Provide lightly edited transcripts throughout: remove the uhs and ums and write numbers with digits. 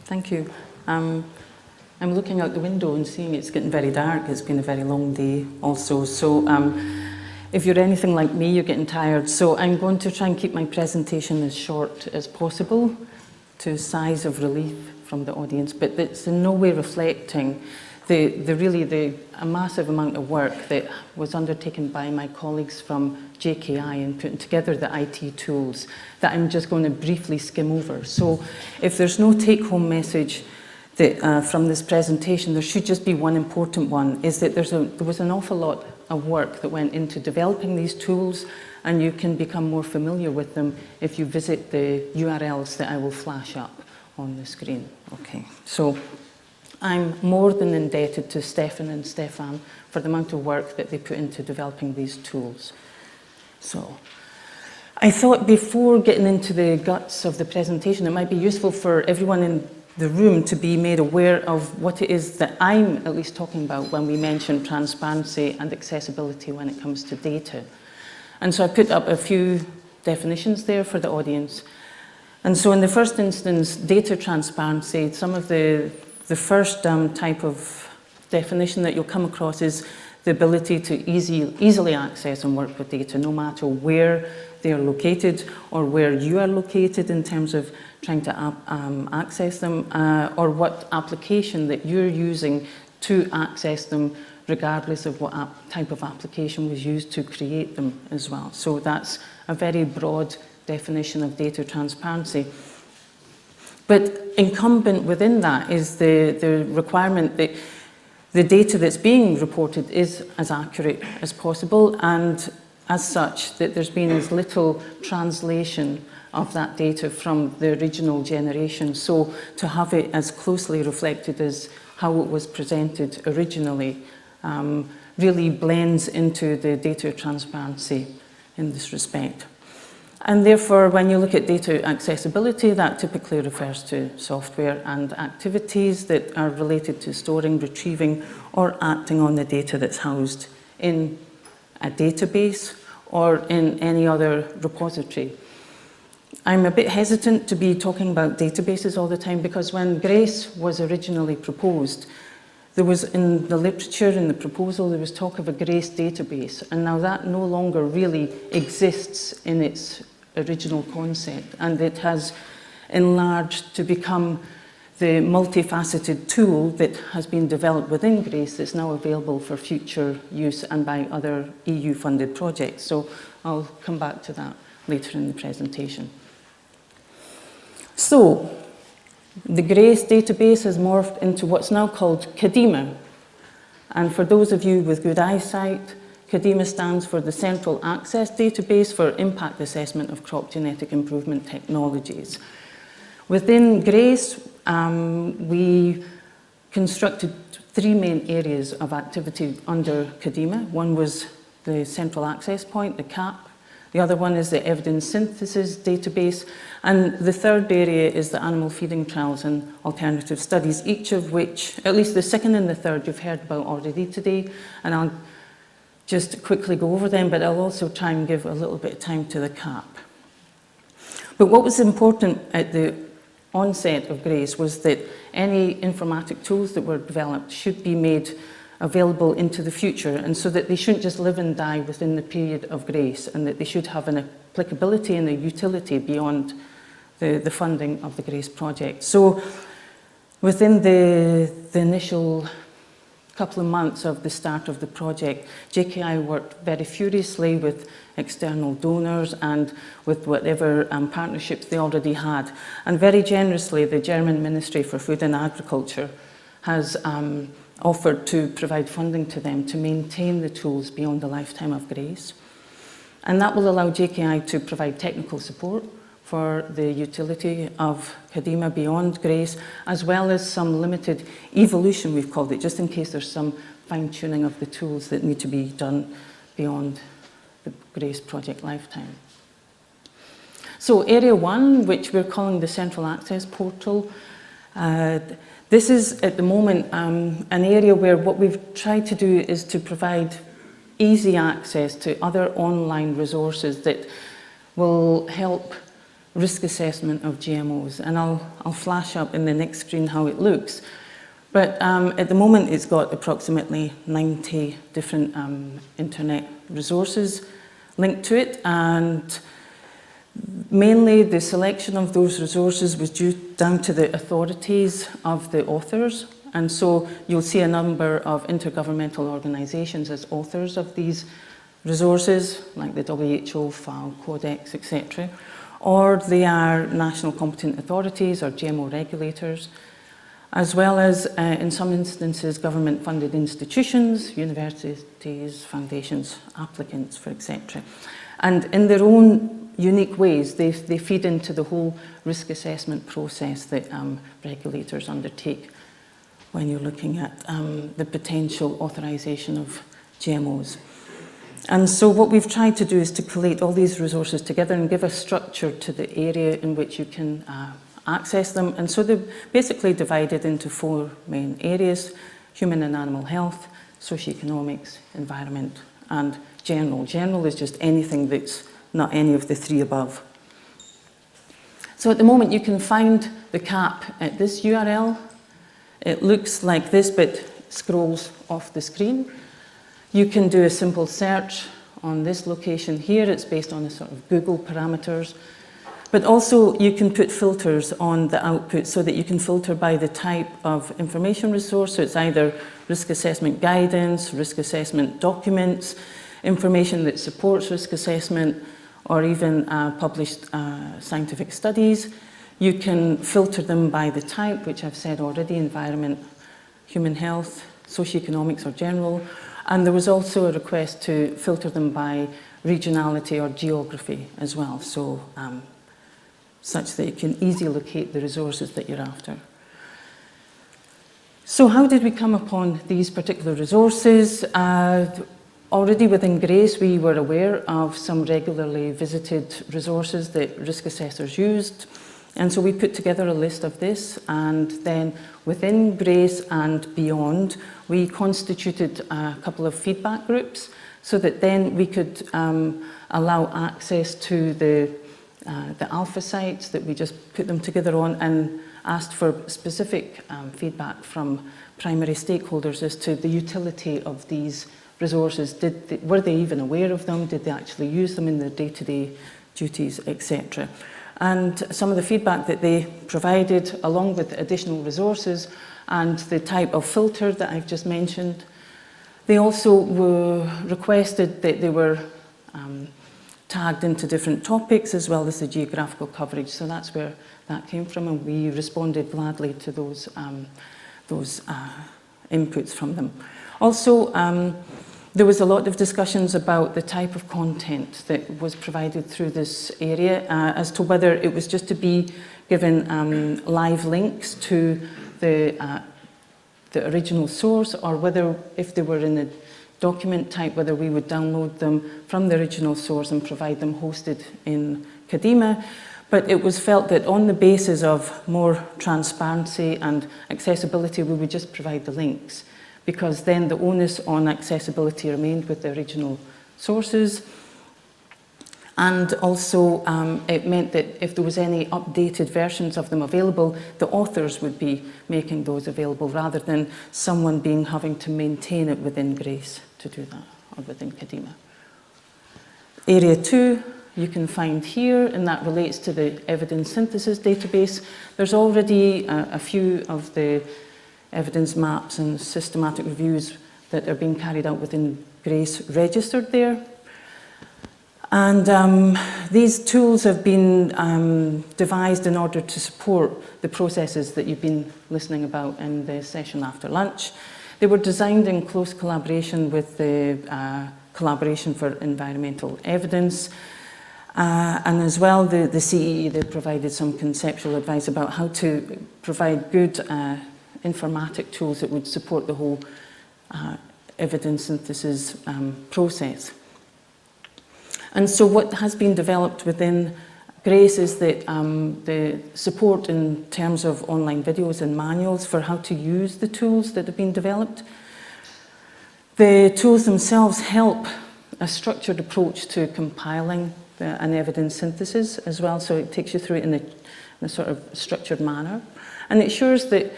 Thank you. I'm looking out the window and seeing it's getting very dark. It's been a very long day also. So if you're anything like me, you're getting tired. So I'm going to try and keep my presentation as short as possible to sighs of relief from the audience, but it's in no way reflecting a massive amount of work that was undertaken by my colleagues from JKI in putting together the IT tools that I'm just going to briefly skim over. So if there's no take-home message that, from this presentation, there should just be one important one, is that there was an awful lot of work that went into developing these tools, and you can become more familiar with them if you visit the URLs that I will flash up on the screen. Okay, so I'm more than indebted to Stefan and Stefan for the amount of work that they put into developing these tools. So I thought before getting into the guts of the presentation, it might be useful for everyone in the room to be made aware of what it is that I'm at least talking about when we mention transparency and accessibility when it comes to data. And so I put up a few definitions there for the audience. And so in the first instance, data transparency, some of the first type of definition that you'll come across is the ability to easily access and work with data, no matter where they are located or where you are located in terms of trying to access them, or what application that you're using to access them, regardless of what type of application was used to create them as well. So that's a very broad definition of data transparency. But incumbent within that is the requirement that the data that's being reported is as accurate as possible, and as such that there's been as little translation of that data from the original generation. So to have it as closely reflected as how it was presented originally really blends into the data transparency in this respect. And therefore, when you look at data accessibility, that typically refers to software and activities that are related to storing, retrieving, or acting on the data that's housed in a database or in any other repository. I'm a bit hesitant to be talking about databases all the time because when GRACE was originally proposed, there was in the literature, in the proposal, there was talk of a GRACE database, and now that no longer really exists in its original concept, and it has enlarged to become the multifaceted tool that has been developed within GRACE that's now available for future use and by other EU-funded projects. So I'll come back to that later in the presentation. So the GRACE database has morphed into what's now called Kadima. And for those of you with good eyesight, Kadima stands for the Central Access Database for Impact Assessment of Crop Genetic Improvement Technologies. Within GRACE, we constructed three main areas of activity under Kadima. One was the Central Access Point, the CAP. The other one is the Evidence Synthesis Database. And the third area is the Animal Feeding Trials and Alternative Studies, each of which, at least the second and the third, you've heard about already today. And I'll just quickly go over them, but I'll also try and give a little bit of time to the CAP. But what was important at the onset of GRACE was that any informatic tools that were developed should be made available into the future, and so that they shouldn't just live and die within the period of GRACE, and that they should have an applicability and a utility beyond the funding of the GRACE project. So within the initial couple of months of the start of the project, JKI worked very furiously with external donors and with whatever partnerships they already had. And very generously, the German Ministry for Food and Agriculture has offered to provide funding to them to maintain the tools beyond the lifetime of GRACE. And that will allow JKI to provide technical support for the utility of Kadima beyond GRACE, as well as some limited evolution, we've called it, just in case there's some fine-tuning of the tools that need to be done beyond the GRACE project lifetime. So Area 1, which we're calling the Central Access Portal, this is at the moment an area where what we've tried to do is to provide easy access to other online resources that will help risk assessment of GMOs. And I'll flash up in the next screen how it looks. But at the moment, it's got approximately 90 different internet resources linked to it. And mainly the selection of those resources was due down to the authorities of the authors. And so you'll see a number of intergovernmental organizations as authors of these resources, like the WHO, FAO, Codex, etc. Or they are national competent authorities or GMO regulators, as well as, in some instances, government-funded institutions, universities, foundations, applicants, for etc. And in their own unique ways, they feed into the whole risk assessment process that regulators undertake when you're looking at the potential authorization of GMOs. And so what we've tried to do is to collate all these resources together and give a structure to the area in which you can access them. And so they're basically divided into 4 main areas: human and animal health, socioeconomics, environment, and general. General is just anything that's not any of the 3 above. So at the moment you can find the CAP at this URL. It looks like this, but scrolls off the screen. You can do a simple search on this location here. It's based on a sort of Google parameters. But also you can put filters on the output so that you can filter by the type of information resource. So it's either risk assessment guidance, risk assessment documents, information that supports risk assessment, or even published scientific studies. You can filter them by the type, which I've said already: environment, human health, socioeconomics or general. And there was also a request to filter them by regionality or geography as well, so such that you can easily locate the resources that you're after. So how did we come upon these particular resources? Already within GRACE, we were aware of some regularly visited resources that risk assessors used. And so we put together a list of this, and then within GRACE and beyond, we constituted a couple of feedback groups so that then we could allow access to the alpha sites that we just put them together on, and asked for specific feedback from primary stakeholders as to the utility of these resources. Were they even aware of them? Did they actually use them in their day-to-day duties, etc.? And some of the feedback that they provided, along with additional resources and the type of filter that I've just mentioned, they also requested that they were tagged into different topics as well as the geographical coverage. So that's where that came from, and we responded gladly to those inputs from them. Also, there was a lot of discussions about the type of content that was provided through this area, as to whether it was just to be given live links to the original source, or whether, if they were in a document type, whether we would download them from the original source and provide them hosted in Kadima. But it was felt that on the basis of more transparency and accessibility, we would just provide the links, because then the onus on accessibility remained with the original sources. And also it meant that if there was any updated versions of them available, the authors would be making those available, rather than someone having to maintain it within GRACE to do that, or within Kadima. Area 2, you can find here, and that relates to the evidence synthesis database. There's already a few of the evidence maps and systematic reviews that are being carried out within GRACE registered there. And these tools have been devised in order to support the processes that you've been listening about in the session after lunch. They were designed in close collaboration with the Collaboration for Environmental Evidence. And as well, the CEE, they provided some conceptual advice about how to provide good informatic tools that would support the whole evidence synthesis process. And so what has been developed within GRACE is that the support in terms of online videos and manuals for how to use the tools that have been developed. The tools themselves help a structured approach to compiling an evidence synthesis as well, so it takes you through it in a sort of structured manner. And it ensures that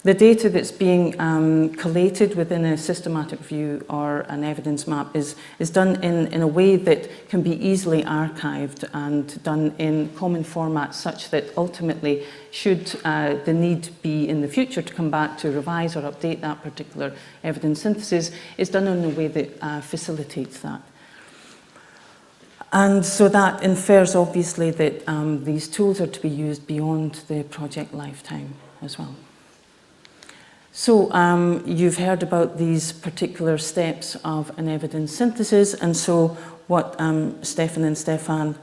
the data that's being collated within a systematic view or an evidence map is done in a way that can be easily archived and done in common formats, such that ultimately, should the need be in the future to come back to revise or update that particular evidence synthesis, is done in a way that facilitates that. And so that infers, obviously, that these tools are to be used beyond the project lifetime as well. So you've heard about these particular steps of an evidence synthesis, and so what Stefan and Stefan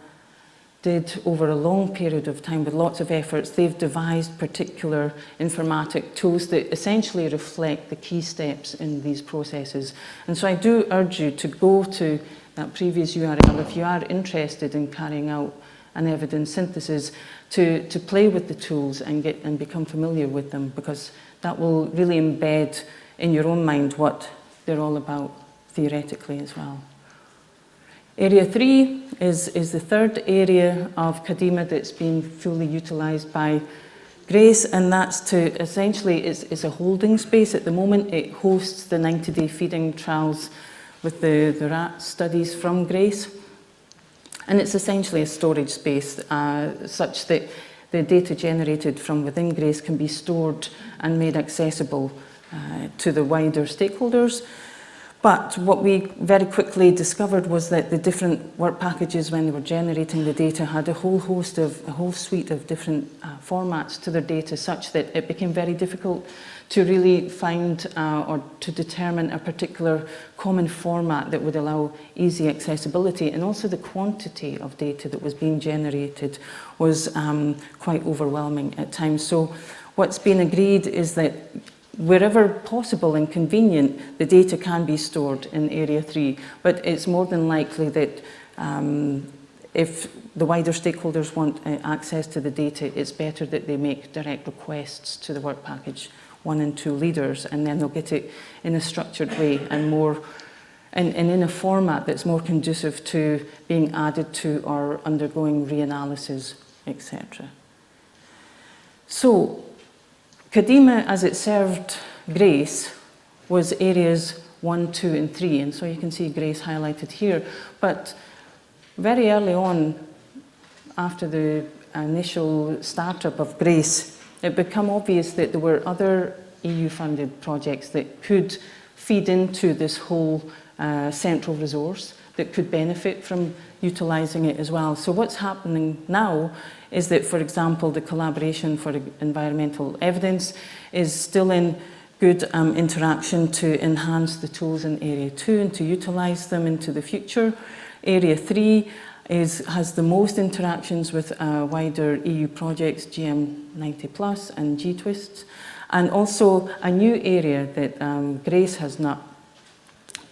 did over a long period of time with lots of efforts, they've devised particular informatic tools that essentially reflect the key steps in these processes. And so I do urge you to go to that previous URL if you are interested in carrying out an evidence synthesis, to play with the tools and become familiar with them, because that will really embed in your own mind what they're all about theoretically as well. Area 3 is the third area of Kadima that's been fully utilised by Grace, and that's to essentially, it's a holding space at the moment. It hosts the 90-day feeding trials with the rat studies from Grace. And it's essentially a storage space such that the data generated from within Grace can be stored and made accessible to the wider stakeholders. But what we very quickly discovered was that the different work packages, when they were generating the data, had a whole suite of different formats to their data, such that it became very difficult to really find or to determine a particular common format that would allow easy accessibility. And also the quantity of data that was being generated was quite overwhelming at times. So what's been agreed is that wherever possible and convenient, the data can be stored in Area 3, but it's more than likely that if the wider stakeholders want access to the data, it's better that they make direct requests to the work package 1 and 2 leaders, and then they'll get it in a structured way and more, and in a format that's more conducive to being added to or undergoing reanalysis, etc. So, Kadima, as it served Grace, was areas 1, 2, and 3, and so you can see Grace highlighted here. But very early on, after the initial startup of Grace, it became obvious that there were other EU-funded projects that could feed into this whole central resource that could benefit from utilising it as well. So what's happening now is that, for example, the collaboration for environmental evidence is still in good interaction to enhance the tools in Area 2 and to utilise them into the future. Area 3 has the most interactions with wider EU projects, GM90+ and GTWIST, and also a new area that Grace has not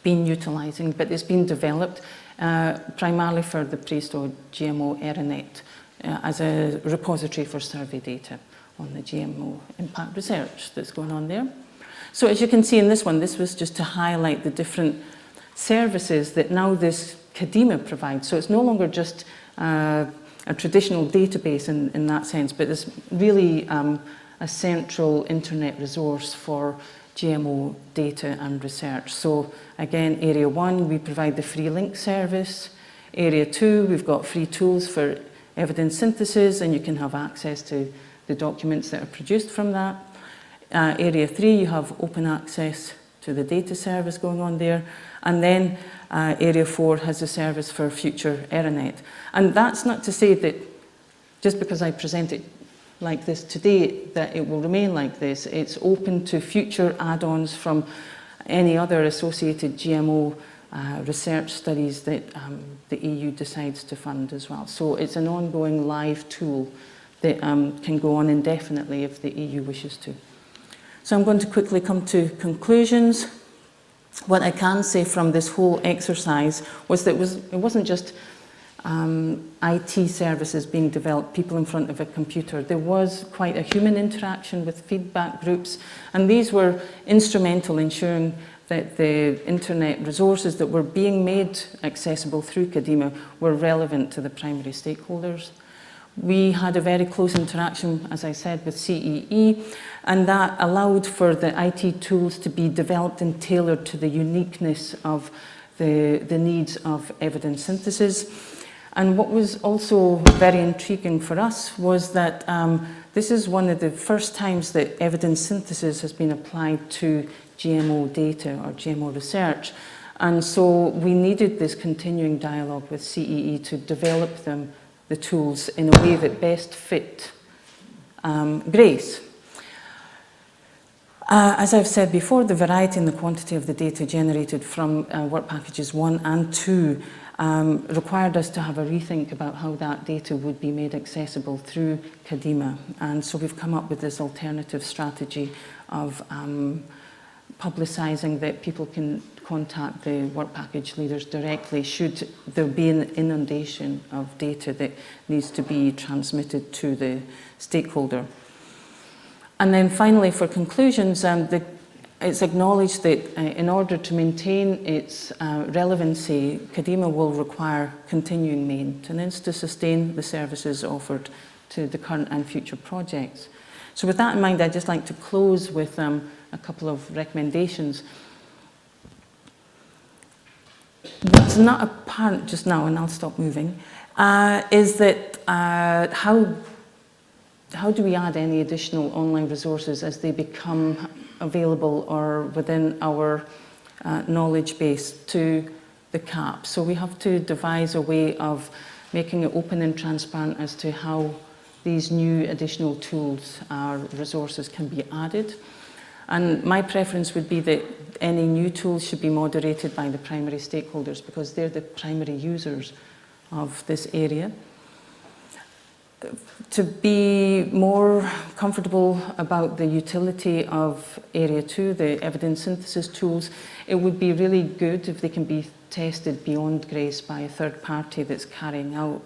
been utilising, but it's been developed primarily for the pre-stored GMO ERINET as a repository for survey data on the GMO impact research that's going on there. So as you can see in this one, this was just to highlight the different services that now this Kadima provides. So it's no longer just a traditional database in that sense, but it's really a central internet resource for GMO data and research. So again, Area 1, we provide the free link service. Area 2, we've got free tools for evidence synthesis, and you can have access to the documents that are produced from that. Area 3, you have open access to the data service going on there. And then Area 4 has a service for future ERINET. And that's not to say that just because I present it like this today, that it will remain like this. It's open to future add-ons from any other associated GMO research studies that the EU decides to fund as well. So it's an ongoing live tool that can go on indefinitely if the EU wishes to. So I'm going to quickly come to conclusions. What I can say from this whole exercise was that it wasn't just IT services being developed, people in front of a computer. There was quite a human interaction with feedback groups, and these were instrumental in ensuring that the internet resources that were being made accessible through Kadima were relevant to the primary stakeholders. We had a very close interaction, as I said, with CEE, and that allowed for the IT tools to be developed and tailored to the uniqueness of the needs of evidence synthesis. And what was also very intriguing for us was that this is one of the first times that evidence synthesis has been applied to GMO data or GMO research. And so we needed this continuing dialogue with CEE to develop the tools in a way that best fit Grace. As I've said before, the variety and the quantity of the data generated from work packages 1 and 2 required us to have a rethink about how that data would be made accessible through Kadima. And so we've come up with this alternative strategy of publicising that people can contact the work package leaders directly should there be an inundation of data that needs to be transmitted to the stakeholder. And then finally, for conclusions, it's acknowledged that in order to maintain its relevancy, Kadima will require continuing maintenance to sustain the services offered to the current and future projects. So with that in mind, I'd just like to close with a couple of recommendations. What's not apparent just now, and I'll stop moving, is that how do we add any additional online resources as they become available or within our knowledge base to the CAP? So we have to devise a way of making it open and transparent as to how these new additional tools or resources can be added. And my preference would be that any new tools should be moderated by the primary stakeholders because they're the primary users of this area. To be more comfortable about the utility of Area 2, the evidence synthesis tools, it would be really good if they can be tested beyond Grace by a third party that's carrying out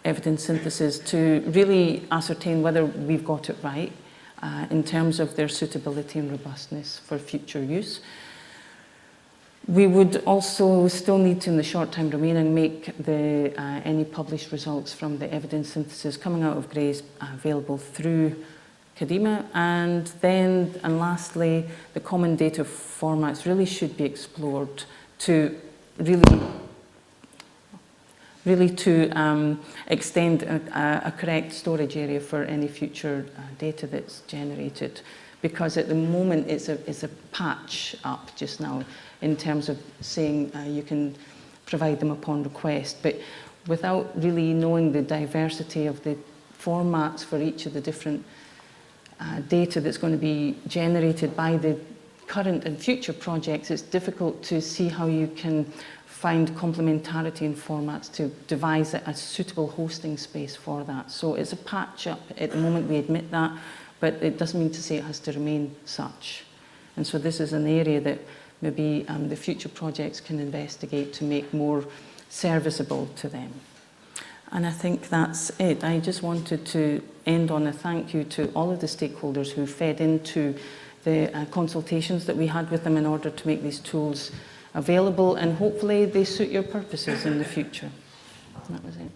evidence synthesis to really ascertain whether we've got it right in terms of their suitability and robustness for future use. We would also still need to, in the short time remaining, make any published results from the evidence synthesis coming out of Grace available through Kadima. And then, and lastly, the common data formats really should be explored to really to extend a correct storage area for any future data that's generated. Because at the moment it's a patch up just now in terms of saying you can provide them upon request, but without really knowing the diversity of the formats for each of the different data that's going to be generated by the current and future projects, it's difficult to see how you can find complementarity in formats to devise a suitable hosting space for that. So it's a patch up at the moment, we admit that, but it doesn't mean to say it has to remain such. And so this is an area that maybe the future projects can investigate to make more serviceable to them. And I think that's it. I just wanted to end on a thank you to all of the stakeholders who fed into the consultations that we had with them in order to make these tools available, and hopefully they suit your purposes in the future. And that was it.